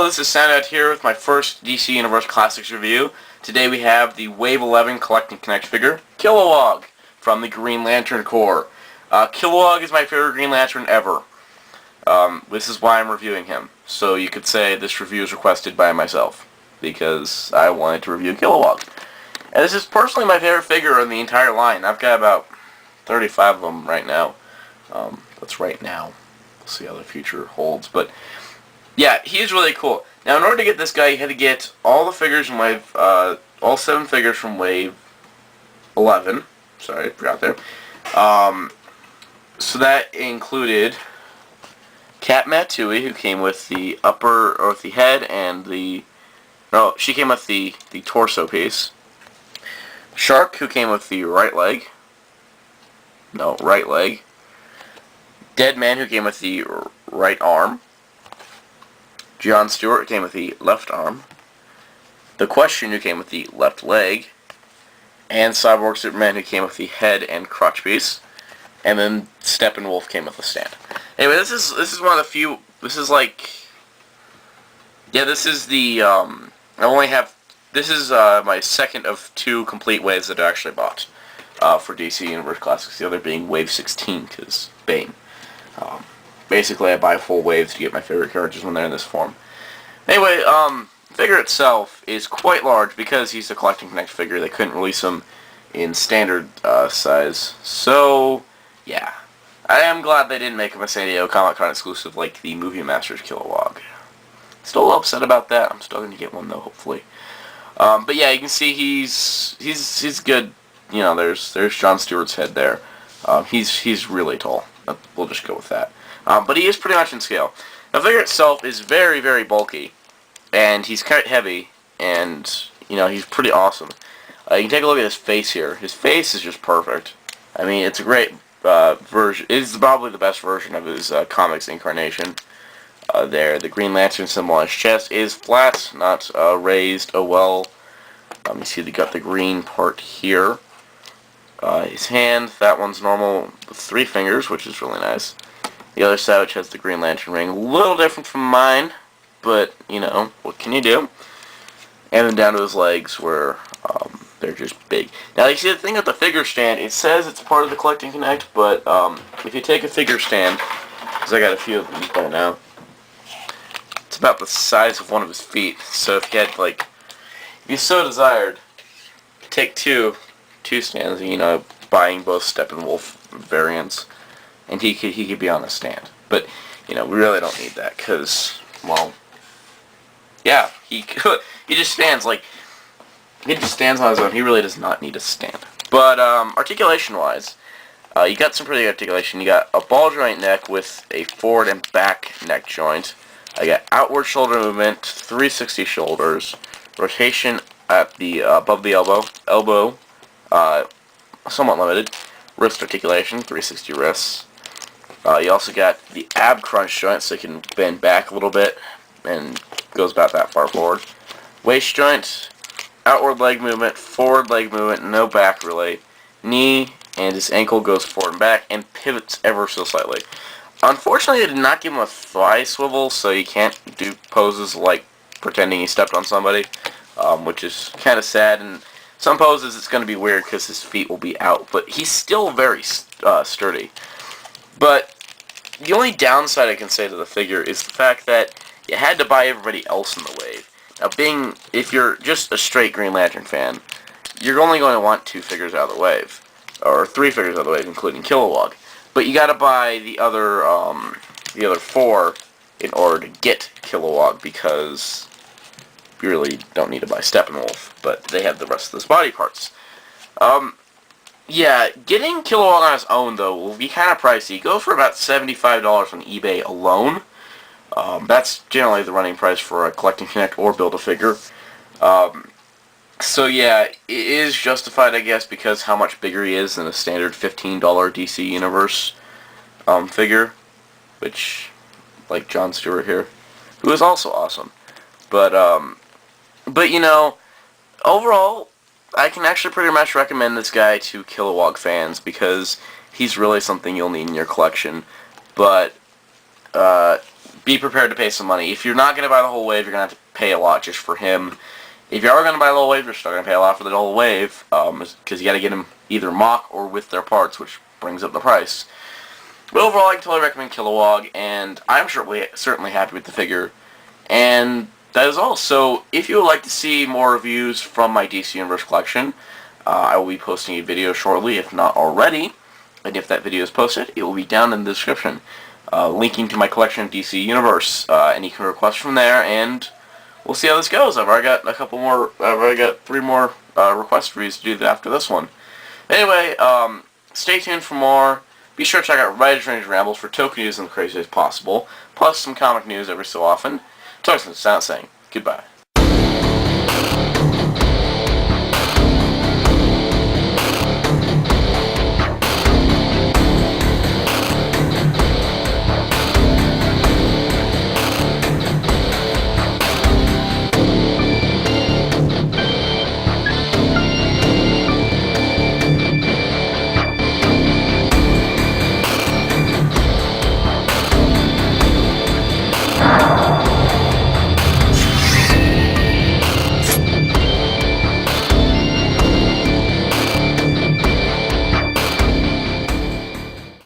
this is Soundout here with my first DC Universe Classics review. Today we have the Wave 11 Collect and Connect figure, Kilowog, from the Green Lantern Corps. Kilowog is my favorite Green Lantern ever. This is why I'm reviewing him. So you could say this review is requested by myself, because I wanted to review Kilowog. And this is personally my favorite figure in the entire line. I've got about 35 of them right now. That's right now. We'll see how the future holds, but yeah, he's really cool. Now, in order to get this guy, you had to get all the figures in Wave, all 7 figures from Wave 11. Sorry, I forgot there. So that included Cat Matui, who came with the upper, or with the head and the, no, she came with the torso piece. Shark, who came with the right leg. Dead Man, who came with the right arm. John Stewart, who came with the left arm. The Question, who came with the left leg. And Cyborg Superman, who came with the head and crotch piece. And then Steppenwolf came with the stand. Anyway, this is one of the few. This is like, yeah, this is the this is my second of 2 complete waves that I actually bought for DC Universe Classics. The other being Wave 16, because Bane. Basically, I buy full waves to get my favorite characters when they're in this form. Anyway, the figure itself is quite large because he's a Collect and Connect figure. They couldn't release him in standard size. So, yeah. I am glad they didn't make him a San Diego Comic-Con exclusive like the Movie Masters Kilowog. Still a little upset about that. I'm still going to get one, though, hopefully. But yeah, you can see he's good. You know, there's John Stewart's head there. He's really tall. We'll just go with that. But he is pretty much in scale. The figure itself is very, very bulky, and he's quite heavy, and, you know, he's pretty awesome. You can take a look at his face here. His face is just perfect. I mean, it's a great version. It's probably the best version of his comics incarnation. There, the Green Lantern symbol on his chest is flat, not raised. Oh well. You see they got the green part here. His hand, that one's normal with 3 fingers, which is really nice. The other side, which has the Green Lantern ring, a little different from mine, but, you know, what can you do? And then down to his legs, where they're just big. Now, you see the thing with the figure stand, it says it's part of the Collect and Connect, but if you take a figure stand, because I got a few of them by now, it's about the size of one of his feet. So if you had, like, if you so desired, take two stands, you know, buying both Steppenwolf variants, and he could be on a stand. But, you know, we really don't need that, because, well, yeah, he just stands, like, he just stands on his own. He really does not need a stand. But, articulation-wise, you got some pretty good articulation. You got a ball joint neck with a forward and back neck joint. I got outward shoulder movement, 360 shoulders, rotation at the above the elbow, somewhat limited, wrist articulation, 360 wrists. You also got the ab crunch joint, so you can bend back a little bit, and goes about that far forward. Waist joint, outward leg movement, forward leg movement, no back really. Knee and his ankle goes forward and back, and pivots ever so slightly. Unfortunately, they did not give him a thigh swivel, so you can't do poses like pretending he stepped on somebody, which is kind of sad. And some poses it's going to be weird because his feet will be out, but he's still very sturdy. But the only downside I can say to the figure is the fact that you had to buy everybody else in the wave. Now, if you're just a straight Green Lantern fan, you're only going to want 2 figures out of the wave, or 3 figures out of the wave, including Kilowog. But you got to buy the other 4 in order to get Kilowog, because you really don't need to buy Steppenwolf, but they have the rest of those body parts. Yeah, getting Kilowog on his own, though, will be kind of pricey. You go for about $75 on eBay alone. That's generally the running price for a Collect and Connect or Build-A-Figure. So yeah, it is justified, I guess, because how much bigger he is than a standard $15 DC Universe figure, which, like John Stewart here, who is also awesome. But you know, overall, I can actually pretty much recommend this guy to Kilowog fans because he's really something you'll need in your collection. But be prepared to pay some money. If you're not going to buy the whole wave, you're going to have to pay a lot just for him. If you are going to buy the whole wave, you're still going to pay a lot for the whole wave, because you got to get them either mock or with their parts, which brings up the price. But overall, I can totally recommend Kilowog, and I'm certainly happy with the figure. And that is all. So if you would like to see more reviews from my DC Universe collection, I will be posting a video shortly, if not already. And if that video is posted, it will be down in the description, linking to my collection of DC Universe. And you can request from there, and we'll see how this goes. I've already got I've already got 3 more request reviews to do after this one. Anyway, stay tuned for more. Be sure to check out Writer's Range Rambles for token news in the craziest possible, plus some comic news every so often. Talk to Soundout saying goodbye.